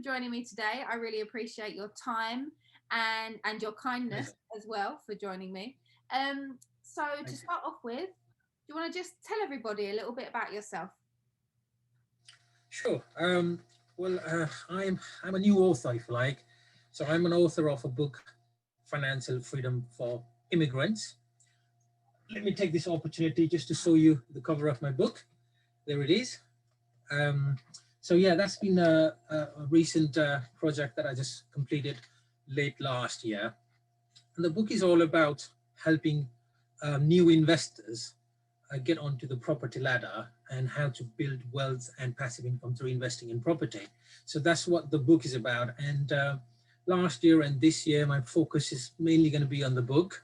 joining me today. I really appreciate your time and your kindness as well for joining me. So to start off with, do you want to just tell everybody a little bit about yourself? Sure. I'm a new author, if you like. So I'm an author of a book, Financial Freedom for Immigrants. Let me take this opportunity just to show you the cover of my book. There it is. Um, so yeah, that's been a recent project that I just completed late last year. And the book is all about helping new investors get onto the property ladder and how to build wealth and passive income through investing in property. So that's what the book is about. And last year and this year, my focus is mainly going to be on the book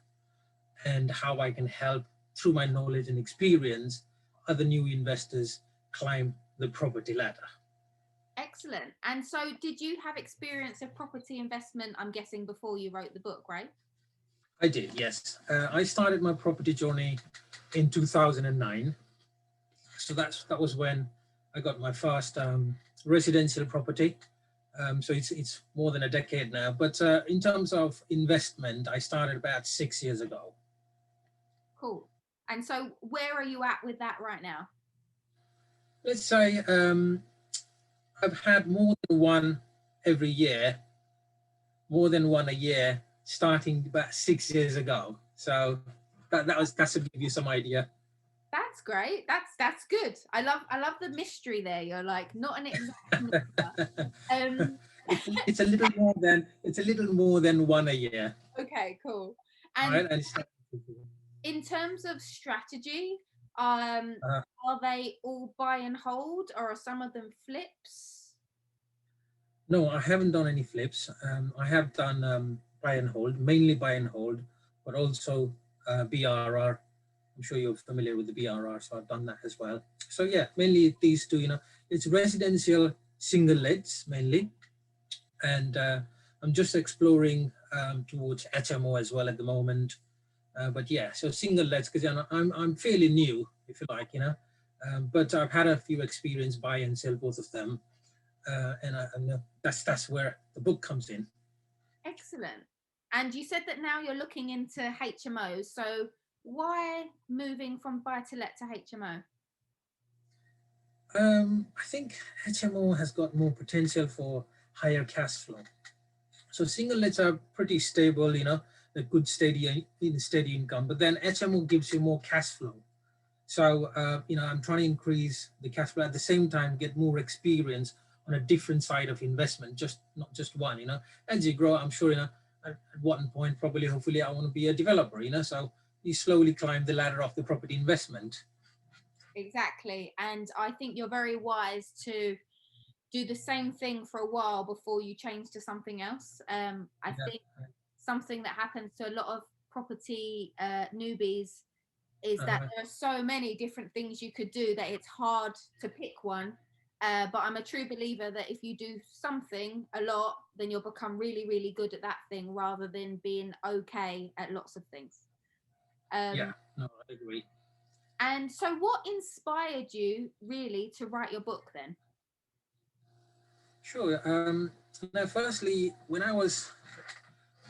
and how I can help, through my knowledge and experience, other new investors climb the property ladder. Excellent. And so did you have experience of property investment, I'm guessing, before you wrote the book, right? I did, yes. I started my property journey in 2009. So that was when I got my first residential property. So it's more than a decade now. But in terms of investment, I started about 6 years ago. Cool. And so where are you at with that right now? Let's say I've had more than one every year, more than one a year, starting about 6 years ago. So that should give you some idea. That's great. That's good. I love the mystery there. You're like not an exact number. It's a little more than one a year. Okay, cool. And Right? And in terms of strategy, uh, are they all buy and hold, or are some of them flips? no, I haven't done any flips. I have done buy and hold, mainly buy and hold, but also BRR. I'm sure you're familiar with the BRR, so I've done that as well. So yeah, mainly these two. It's residential single lets mainly, and I'm just exploring towards HMO as well at the moment. But yeah, so single lets, because I'm fairly new, if you like, but I've had a few experience buy and sell both of them, and that's where the book comes in. Excellent. And you said that now you're looking into HMOs. So why moving from buy to let to HMO? I think HMO has got more potential for higher cash flow. So single lets are pretty stable, a good steady income, but then HMO gives you more cash flow. So, I'm trying to increase the cash flow at the same time, get more experience on a different side of investment, not just one, as you grow, I'm sure, at one point, probably, hopefully I want to be a developer, so you slowly climb the ladder of the property investment. Exactly. And I think you're very wise to do the same thing for a while before you change to something else. I think something that happens to a lot of property newbies is that there are so many different things you could do that it's hard to pick one. But I'm a true believer that if you do something a lot, then you'll become really, really good at that thing rather than being okay at lots of things. Yeah, no, I agree. And so what inspired you really to write your book then? Sure. Now, firstly,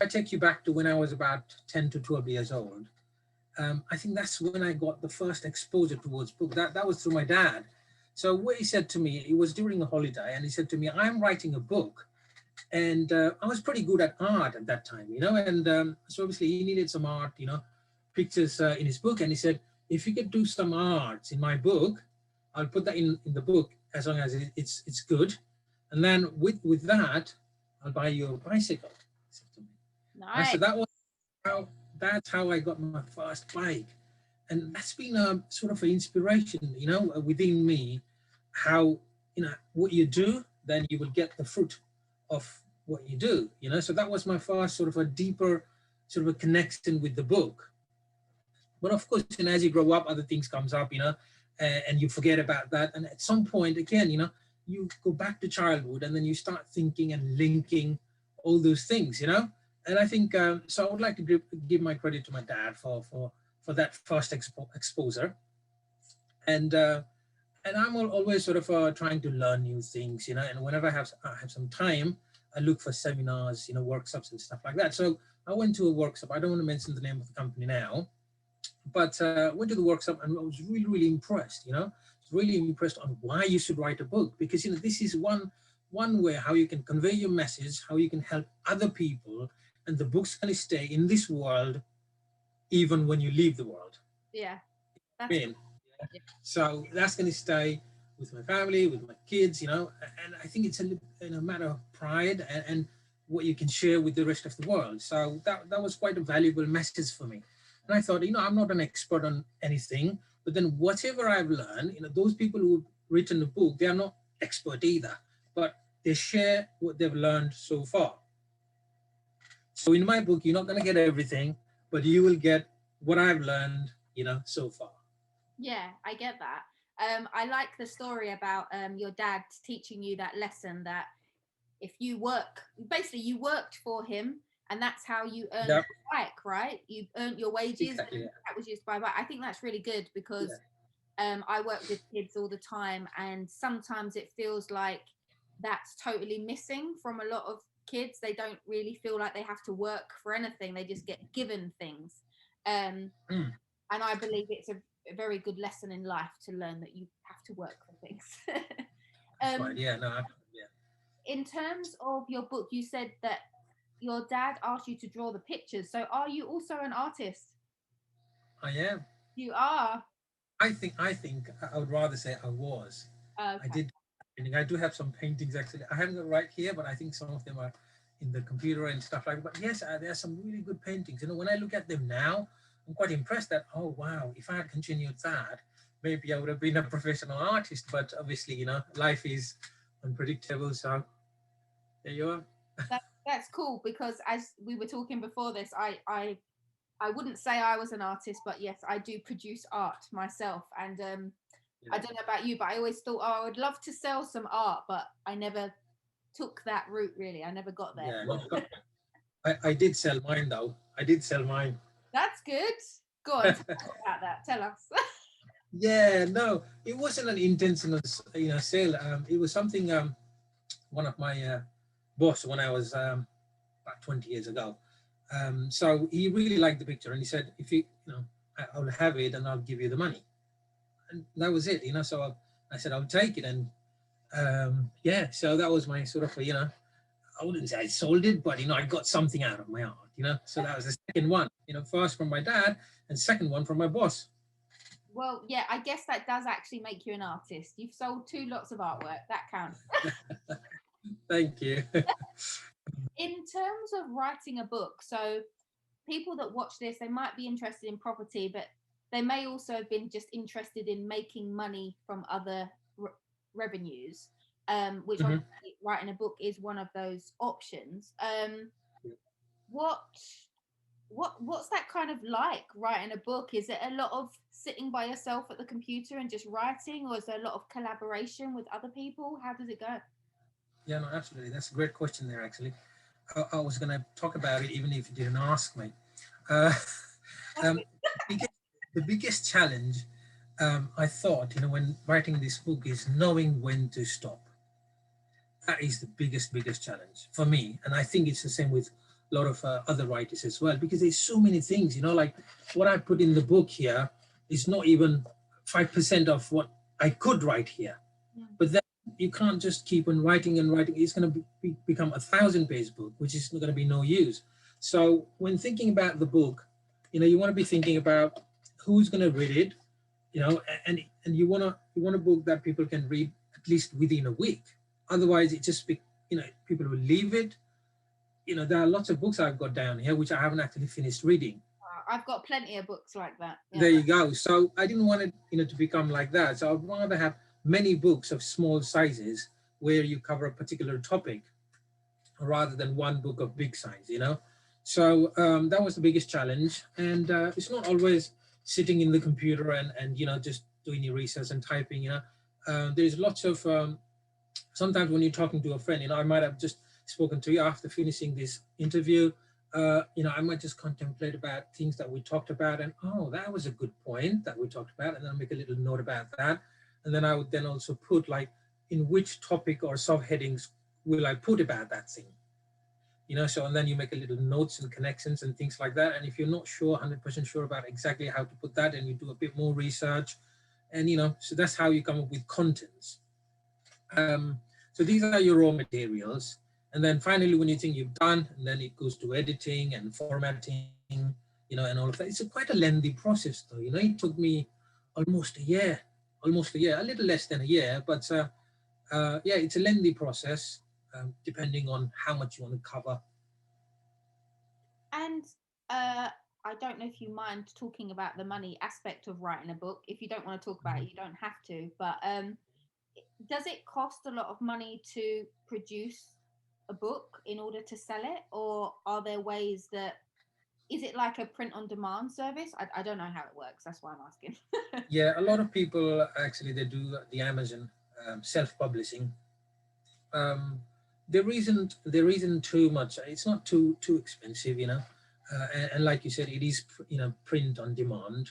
I take you back to when I was about 10 to 12 years old. I think that's when I got the first exposure towards book. That was through my dad. So what he said to me, it was during a holiday, and he said to me, "I'm writing a book," and I was pretty good at art at that time, and so obviously he needed some art, pictures in his book, and he said, "If you could do some art in my book, I'll put that in the book as long as it's good, and then with that, I'll buy you a bicycle." He said to me. Nice. So that's how I got my first bike, and that's been sort of an inspiration, within me. How what you do, then you will get the fruit of what you do. So that was my first sort of a deeper sort of a connection with the book. But of course, as you grow up, other things comes up, and you forget about that. And at some point, again, you go back to childhood, and then you start thinking and linking all those things, And I think so. I would like to give my credit to my dad for that first exposure, and and I'm always sort of trying to learn new things, and whenever I have some time, I look for seminars, workshops and stuff like that. So I went to a workshop. I don't want to mention the name of the company now, but went to the workshop and I was really, really impressed, really impressed on why you should write a book, because, this is one way how you can convey your message, how you can help other people, and the book's going to stay in this world even when you leave the world. Yeah, I that's mean, cool. Yeah. so that's going to stay with my family, with my kids, and I think it's a matter of pride and what you can share with the rest of the world. So that was quite a valuable message for me. And I thought, I'm not an expert on anything, but then whatever I've learned, those people who've written a book, they are not expert either, but they share what they've learned so far. So in my book, you're not going to get everything, but you will get what I've learned, so far. Yeah, I get that. I like the story about your dad teaching you that lesson that if you work, basically you worked for him, and that's how you earned Yeah, your bike, right? You earned your wages, exactly. and that was used by bike. I think that's really good Yeah. because I work with kids all the time, and sometimes it feels like that's totally missing from a lot of kids. They don't really feel like they have to work for anything; they just get given things. Um, Mm, and I believe it's a very good lesson in life to learn that you have to work for things. that's right. um, Yeah, no, yeah. in terms of your book, you said that your dad asked you to draw the pictures. So are you also an artist? I am. You are. I would rather say I was. I Okay. did painting. I do have some paintings actually. I haven't got right here, but I think some of them are in the computer and stuff like that. But yes, there are some really good paintings. When I look at them now, I'm quite impressed that, oh wow, if I had continued that, maybe I would have been a professional artist. But obviously, life is unpredictable. So there you are. That's cool because as we were talking before this, I wouldn't say I was an artist, but yes, I do produce art myself. And I Yeah. don't know about you, but I always thought, oh, I would love to sell some art, but I never took that route really. I never got there. Yeah. No, I did sell mine though. I did sell mine. That's good. Go on, tell us about that. Tell us. Yeah, no, it wasn't an intentional, sale. It was something one of my boss when I was about 20 years ago. So he really liked the picture, and he said, "If I'll have it, and I'll give you the money." And that was it. So I said, "I'll take it," and yeah, so that was my sort of, I wouldn't say I sold it, but I got something out of my art. So that was the second one. First from my dad, and second one from my boss. Well, yeah, I guess that does actually make you an artist. You've sold two lots of artwork. That counts. Thank you. In terms of writing a book, so people that watch this, they might be interested in property, but they may also have been just interested in making money from other revenues, which Mhm. obviously writing a book is one of those options. What what's that kind of like writing a book? Is it a lot of sitting by yourself at the computer and just writing, or is there a lot of collaboration with other people? How does it go? Yeah, no, absolutely. That's a great question there, actually. I was going to talk about it even if you didn't ask me. Uh, um, biggest, the biggest challenge I thought, when writing this book is knowing when to stop. That is the biggest challenge for me. And I think it's the same with a lot of other writers as well, because there's so many things, like what I put in the book here is not even 5% of what I could write here. Mm. But then you can't just keep on writing and writing. It's going to become 1,000-page book, which is going to be no use. So when thinking about the book, you want to be thinking about who's going to read it, and you want a book that people can read at least within a week. Otherwise, it just people will leave it. There are lots of books I've got down here which I haven't actually finished reading. I've got plenty of books like that. Yeah. There you go. So I didn't want it, to become like that. So I'd rather have many books of small sizes where you cover a particular topic rather than one book of big size. So that was the biggest challenge. And it's not always sitting in the computer and just doing your research and typing. There's lots of, sometimes when you're talking to a friend, I might have just spoken to you after finishing this interview. I might just contemplate about things that we talked about, and oh, that was a good point that we talked about, and then I'll make a little note about that. And then I would then also put like in which topic or subheadings will I put about that thing. So, and then you make a little notes and connections and things like that. And if you're not sure, 100% sure about exactly how to put that, and you do a bit more research, and so that's how you come up with contents. So these are your raw materials. And then finally, when you think you've done, and then it goes to editing and formatting, and all of that. It's quite a lengthy process though. It took me almost a year, a little less than a year, but yeah, it's a lengthy process, depending on how much you want to cover. And I don't know if you mind talking about the money aspect of writing a book. If you don't want to talk about it, you don't have to. But does it cost a lot of money to produce a book in order to sell it, or are there ways that is it like a print on demand service? I don't know how it works. That's why I'm asking. Yeah, a lot of people actually they do the Amazon self-publishing. Um, there isn't too much. It's not too expensive, and like you said, it is print on demand.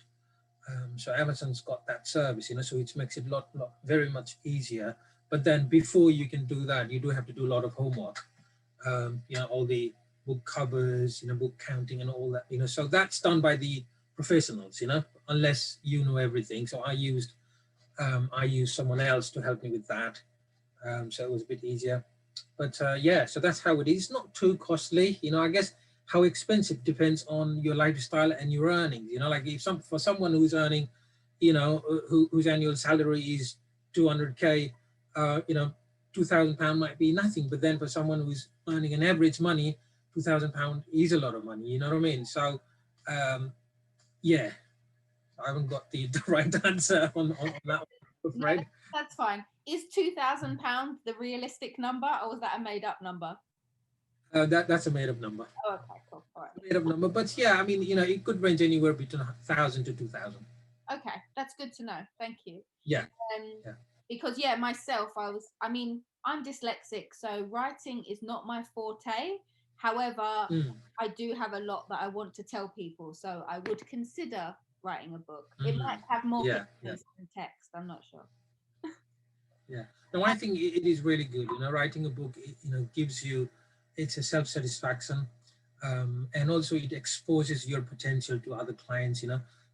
So Amazon's got that service, so it makes it lot very much easier. But then before you can do that, you do have to do a lot of homework. All the book covers, book counting and all that. So that's done by the professionals. Unless you know everything. So I used someone else to help me with that. So it was a bit easier. But yeah, so that's how it is. Not too costly. I guess how expensive depends on your lifestyle and your earnings. Like if for someone who's earning, whose annual salary is 200K, £2,000 might be nothing. But then for someone who's earning an average money, £2,000 is a lot of money. You know what I mean? So yeah, I haven't got the right answer on that one, No, right? that's fine. Is £2,000 the realistic number, or was that a made up number? That's a made up number. Oh, okay, cool. All right. Made up number, but yeah, I mean, it could range anywhere between 1,000 to 2,000. Okay, that's good to know. Thank you. Yeah, Um, yeah. because myself, I'm dyslexic, so writing is not my forte. However, Mm, I do have a lot that I want to tell people, so I would consider writing a book. It mm, might have more yeah, yeah, pictures than text. I'm not sure. yeah. No, I think it is really good. Writing a book, gives you, it's a self-satisfaction, and also it exposes your potential to other clients.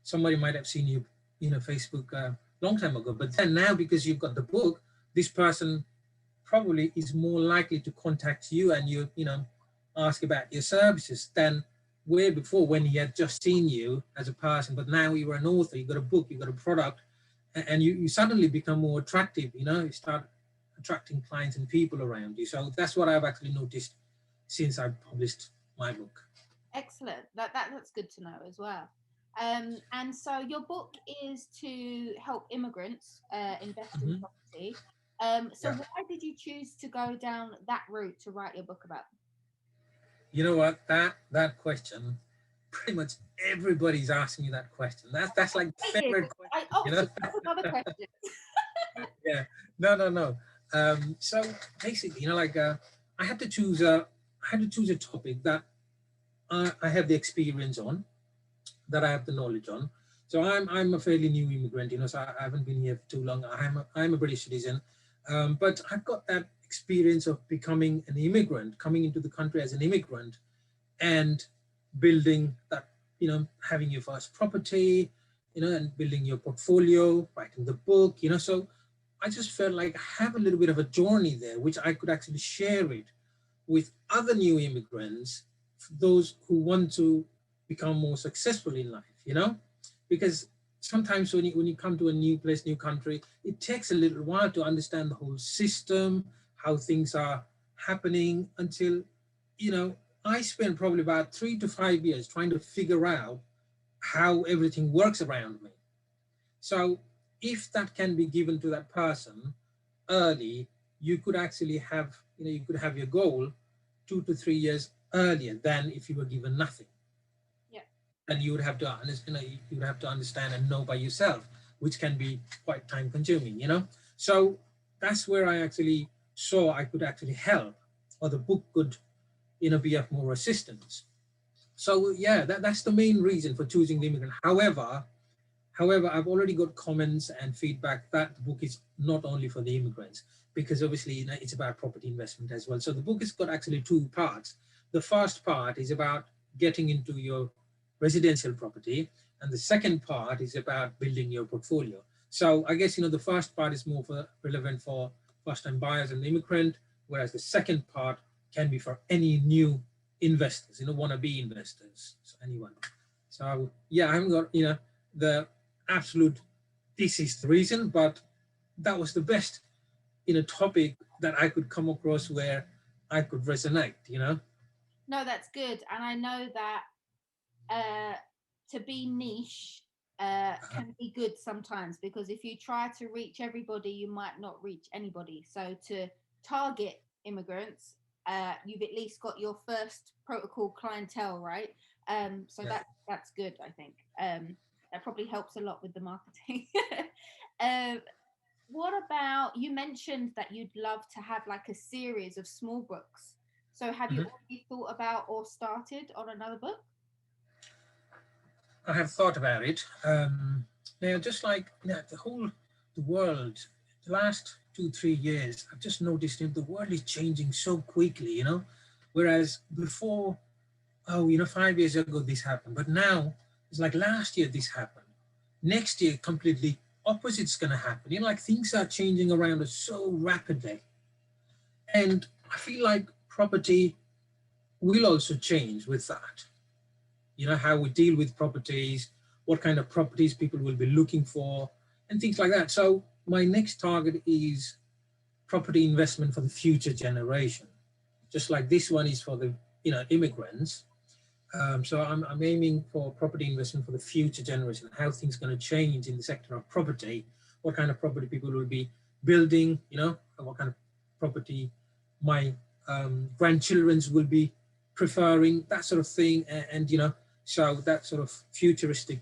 Somebody might have seen you, Facebook long time ago, but then now because you've got the book, this person probably is more likely to contact you and ask about your services than way before when he had just seen you as a person. But now you are an author, you got a book, you got a product, and you suddenly become more attractive. You start attracting clients and people around you. So that's what I've actually noticed since I published my book. Excellent. That's good to know as well. And so your book is to help immigrants invest in Hmm. property. So Yeah. why did you choose to go down that route to write your book about? You know what? That question, pretty much everybody's asking me that question. That's like I did. favorite question. Oh, so that's another question. Yeah. No. So basically, like I had to choose a topic that I have the experience on, that I have the knowledge on. So I'm a fairly new immigrant, so I haven't been here for too long. I'm a British citizen, but I've got that experience of becoming an immigrant, coming into the country as an immigrant, and building that, having your first property, and building your portfolio, writing the book, So I just felt like I have a little bit of a journey there, which I could actually share it with other new immigrants, those who want to become more successful in life, because sometimes when you come to a new place, new country, it takes a little while to understand the whole system, how things are happening until, you know, I spent probably about 3 to 5 years trying to figure out how everything works around me. So if that can be given to that person early, you could actually have, you could have your goal 2 to 3 years earlier than if you were given nothing. Yeah. And you would have to, you would have to understand and know by yourself, which can be quite time consuming. So that's where I actually saw I could actually help, or the book could, be of more assistance. So yeah, that's the main reason for choosing the immigrant. However, I've already got comments and feedback that the book is not only for the immigrants, because obviously, it's about property investment as well. So the book has got actually two parts. The first part is about getting into your residential property, and the second part is about building your portfolio. So I guess, the first part is more relevant for first-time buyers and immigrant, whereas the second part can be for any new investors, wanna-be investors, so anyone. So yeah, I haven't got, the absolute this is the reason, but that was the best, topic that I could come across where I could resonate. No, that's good. And I know that uh, to be niche can be good sometimes, because if you try to reach everybody, you might not reach anybody. So to target immigrants, you've at least got your first protocol clientele, right? So Yeah. that's good, I think. That probably helps a lot with the marketing. um, what about, you mentioned that you'd love to have like a series of small books. So have you Mhm. already thought about or started on another book? I have thought about it. Now, just like the world, the last 2, 3 years, I've just noticed the world is changing so quickly. Whereas before, oh, 5 years ago this happened, but now it's like last year this happened. Next year, completely opposite's going to happen. Like things are changing around us so rapidly, and I feel like property will also change with that. How we deal with properties, what kind of properties people will be looking for, and things like that. So my next target is property investment for the future generation, just like this one is for the immigrants. So I'm aiming for property investment for the future generation, how things going to change in the sector of property, what kind of property people will be building, what kind of property my grandchildren's will be preferring, that sort of thing. And so that sort of futuristic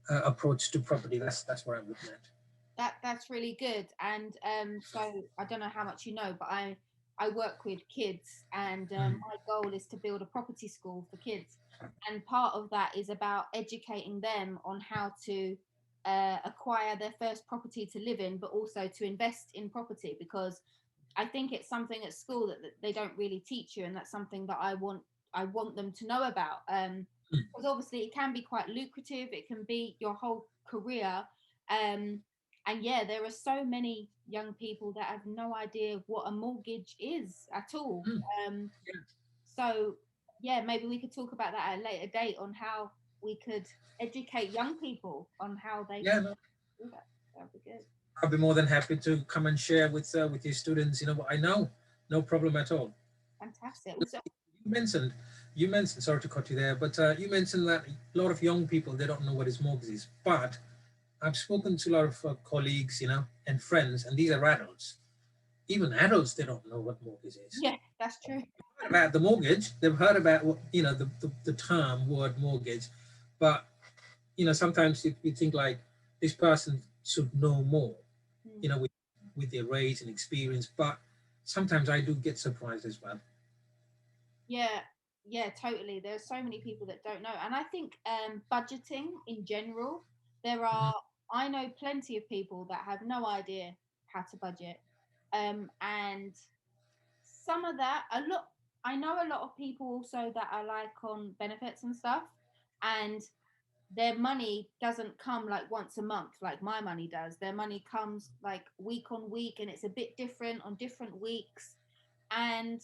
approach to property, that's what I'm looking at. That's really good. And so I don't know how much you know, but I work with kids, and Mm. my goal is to build a property school for kids. And part of that is about educating them on how to acquire their first property to live in, but also to invest in property, because I think it's something at school that they don't really teach you, and that's something that I want them to know about. Mm. Because obviously it can be quite lucrative. It can be your whole career. Um, and yeah, there are so many young people that have no idea what a mortgage is at all. Mm. Um, Yeah. so yeah, maybe we could talk about that at a later date on how we could educate young people on how they Yeah, can no, do that. That would be good. I'll be more than happy to come and share with your students, what I know. No problem at all. Fantastic. So You mentioned, sorry to cut you there, but you mentioned that a lot of young people, they don't know what is mortgage is. But I've spoken to a lot of colleagues, and friends, and these are adults. Even adults, they don't know what mortgage is. yeah, that's true. Heard about the mortgage, they've heard about what, the term word mortgage, but sometimes you think like this person should know more, Mm. with their age and experience. But sometimes I do get surprised as well. Yeah, yeah, totally. There's so many people that don't know. And I think budgeting in general, there Mhm. are, I know plenty of people that have no idea how to budget. And some of that, I know a lot of people also that are like on benefits and stuff, and their money doesn't come like once a month like my money does. Their money comes like week on week, and it's a bit different on different weeks. And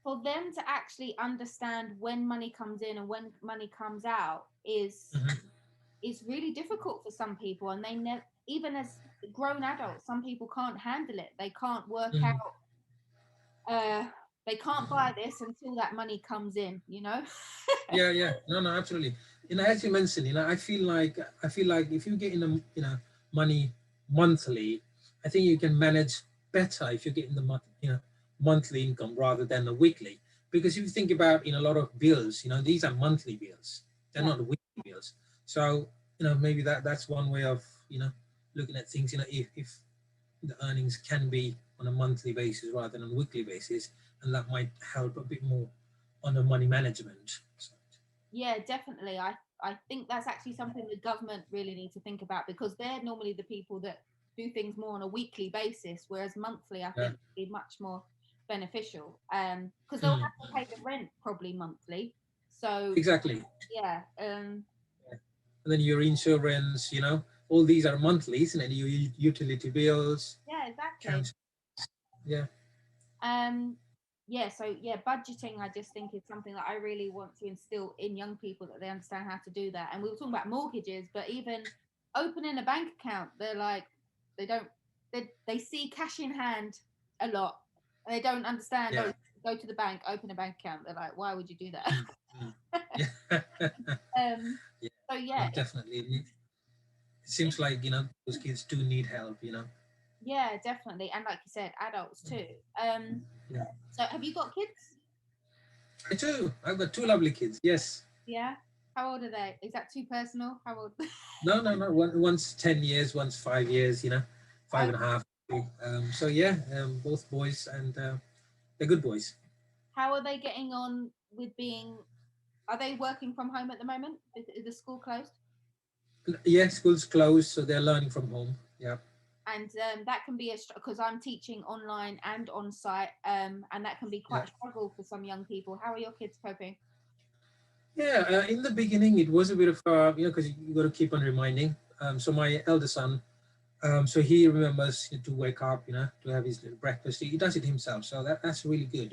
for them to actually understand when money comes in and when money comes out Mhm. is really difficult for some people, and they never, even as grown adults, some people can't handle it. They can't work out, Mhm. uh they can't buy this until that money comes in. Yeah, yeah, no, no, absolutely. As you mentioned, I feel like if you get money monthly, I think you can manage better if you get in the monthly income rather than the weekly. Because if you think about a lot of bills, these are monthly bills, they're Yeah, not weekly bills. So maybe that's one way of looking at things. If the earnings can be on a monthly basis rather than on a weekly basis, and that might help a bit more on the money management side. Yeah, definitely. I think that's actually something the government really need to think about, because they're normally the people that do things more on a weekly basis, whereas monthly I Yeah. think would be much more beneficial. Because they'll Mm. have to pay the rent probably monthly. So Exactly. yeah, And then your insurance, all these are monthly, isn't it? Your utility bills, yeah, exactly. council. Yeah. Um, yeah, so yeah, budgeting I just think is something that I really want to instill in young people, that they understand how to do that. And we were talking about mortgages, but even opening a bank account, they're like, they don't, they see cash in hand a lot, and they don't understand. Oh, Yeah. go to the bank, open a bank account. They're like, why would you do Mm, that? mm. Yeah. um, Yeah. so No, yeah, definitely. It it, seems like, those kids do need help. yeah, definitely, and like you said, adults too. Yeah. So have you got kids? I do. I've got two lovely kids. Yes. Yeah. How old are they? Is that too personal? How old? No, no, no. One's 10 years, one's 5 years, five Oh, and a half. So yeah, both boys, and they're good boys. how are they getting on with being? Are they working from home at the moment? Is the school closed? Yeah, school's closed, so they're learning from home. Yeah. And that can be a because I'm teaching online and on site, and that can be quite Yeah. a struggle for some young people. How are your kids coping? Yeah, in the beginning, it was a bit of, because you got to keep on reminding. So my elder son, so he remembers to wake up, to have his little breakfast. He does it himself, so that's really good.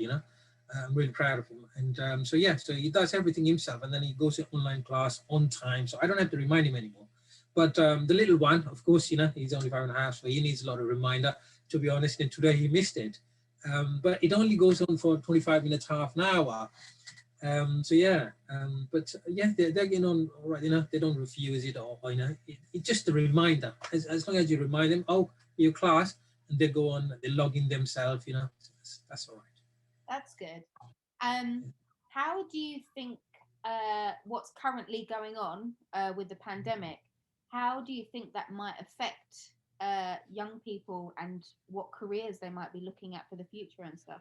I'm really proud of him. And so yeah, so he does everything himself, and then he goes to online class on time, so I don't have to remind him anymore. But the little one, of course, he's only 5 and a half, so he needs a lot of reminder. To be honest, and today he missed it. But it only goes on for 25 minutes, half an hour. So yeah, but yeah, they're getting on all right. They don't refuse it, or it's just a reminder. As long as you remind them, oh, your class, and they go on, they log in themselves. So that's all right. That's good. Um, how do you think what's currently going on with the pandemic? How do you think that might affect young people and what careers they might be looking at for the future and stuff?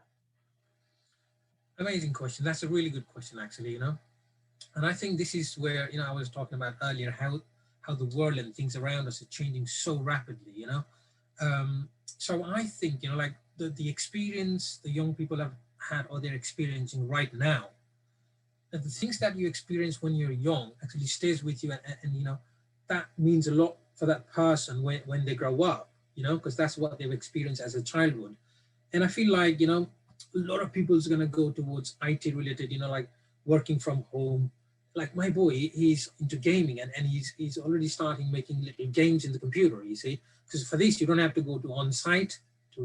Amazing question. That's a really good question, actually. And I think this is where I was talking about earlier, how the world and things around us are changing so rapidly. So I think like the experience the young people have had, or they're experiencing right now, that the things that you experience when you're young actually stays with you, and that means a lot for that person when they grow up, because that's what they've experienced as a childhood. And I feel like a lot of people is going to go towards IT related, like working from home. Like my boy, he's into gaming, and he's already starting making little games in the computer, you see, because for this you don't have to go to on site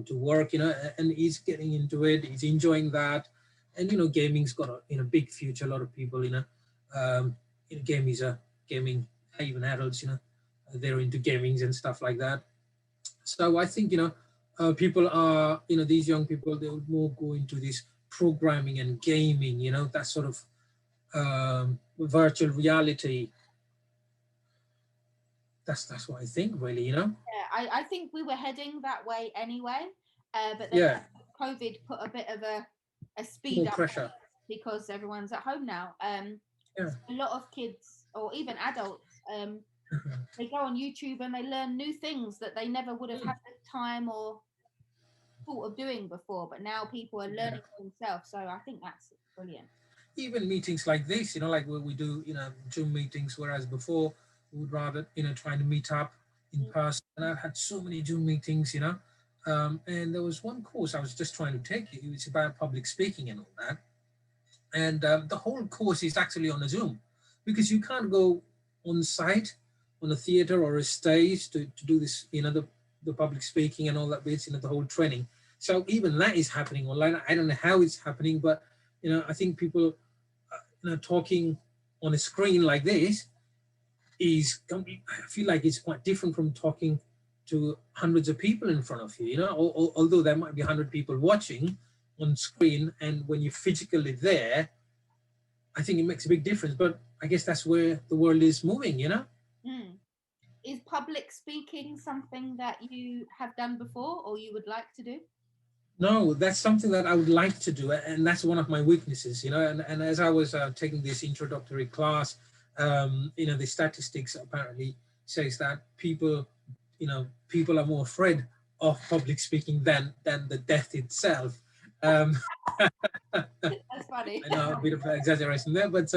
to work, and he's getting into it, he's enjoying that. And gaming's got a big future. A lot of people, um gaming, even adults, they're into gamings and stuff like that. So I think people are, these young people, they would more go into this programming and gaming, that sort of virtual reality. That's what I think, really. Yeah, I think we were heading that way anyway, but then Yeah, COVID put a bit of a speed more up pressure. because everyone's at home now. Yeah. A lot of kids or even adults, they go on YouTube and they learn new things that they never would have had the time or thought of doing before. But now people are Yeah. learning for themselves, so I think that's brilliant. Even meetings like this, like where we do, Zoom meetings, whereas before we would rather, trying to meet up in Mm. person. And I've had so many Zoom meetings, and there was one course I was just trying to take. It was about public speaking and all that. And the whole course is actually on a Zoom, because you can't go on site on a theater or a stage to do this, the public speaking and all that bits, the whole training. So even that is happening online. I don't know how it's happening, but I think people talking on a screen like this I feel like it's quite different from talking to hundreds of people in front of you, although there might be 100 people watching on screen, and when you're physically there, I think it makes a big difference. But I guess that's where the world is moving. Mm. Is public speaking something that you have done before or you would like to do? No, that's something that I would like to do, and that's one of my weaknesses, And as I was taking this introductory class, the statistics apparently says that people are more afraid of public speaking than the death itself. Um, That's funny. I know a bit of exaggeration there, but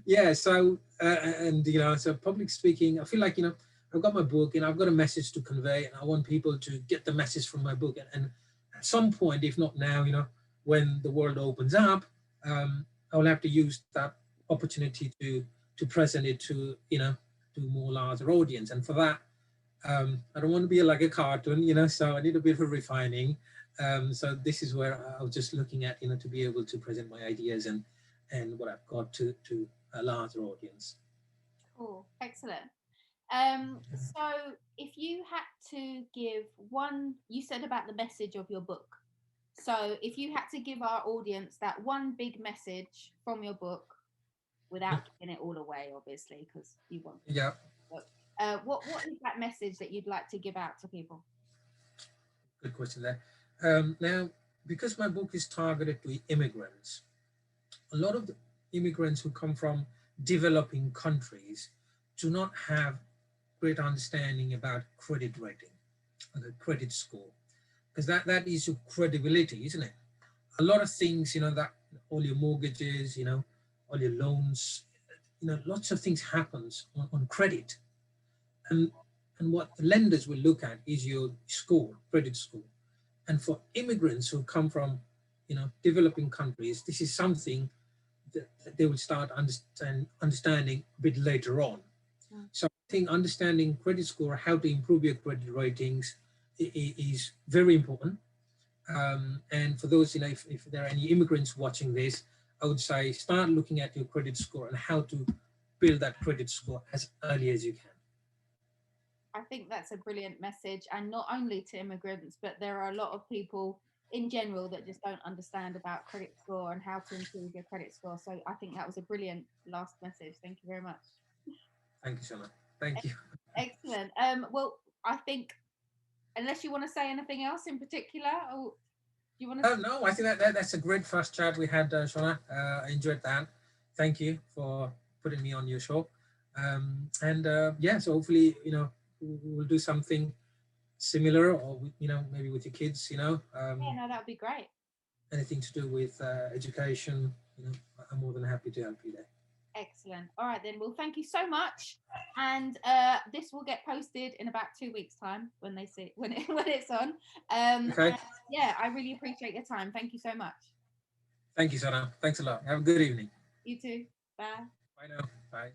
yeah. So so public speaking, I feel like I've got my book and I've got a message to convey, and I want people to get the message from my book. And at some point, if not now, when the world opens up, I will have to use that opportunity to present it to more larger audience. And for that, I don't want to be like a cartoon, so I need a bit of refining. So this is where I was just looking at, to be able to present my ideas and what I've got to a larger audience. Cool. Excellent. So if you had to give one, you said about the message of your book. So if you had to give our audience that one big message from your book, without giving it all away, obviously, because you want people Yeah, to book, what is that message that you'd like to give out to people? good question there. Now, because my book is targeted to immigrants, a lot of the immigrants who come from developing countries do not have great understanding about credit rating, the credit score, because that is your credibility, isn't it? A lot of things, that all your mortgages, all your loans, lots of things happens on credit. And and what the lenders will look at is your score, credit score. And for immigrants who come from, developing countries, this is something that they will start understanding a bit later on. Mm. So I think understanding credit score, how to improve your credit ratings, is very important. And for those, if there are any immigrants watching this, I would say start looking at your credit score and how to build that credit score as early as you can. I think that's a brilliant message, and not only to immigrants, but there are a lot of people in general that just don't understand about credit score and how to improve your credit score. So I think that was a brilliant last message. Thank you very much. Thank you, Shona. Thank you. Excellent. Well, I think unless you want to say anything else in particular, or do you want to? No, I think that's a great first chat we had, Shona. I enjoyed that. Thank you for putting me on your show. And yeah, so hopefully, we'll do something similar, or maybe with your kids, Yeah, no, that would be great. anything to do with education. I'm more than happy to help you there. Excellent. All right then. Well, thank you so much. And this will get posted in about 2 weeks' time when they see when it's on. Okay. And yeah, I really appreciate your time. Thank you so much. Thank you, Shona. Thanks a lot. Have a good evening. You too. Bye. Bye now. Bye.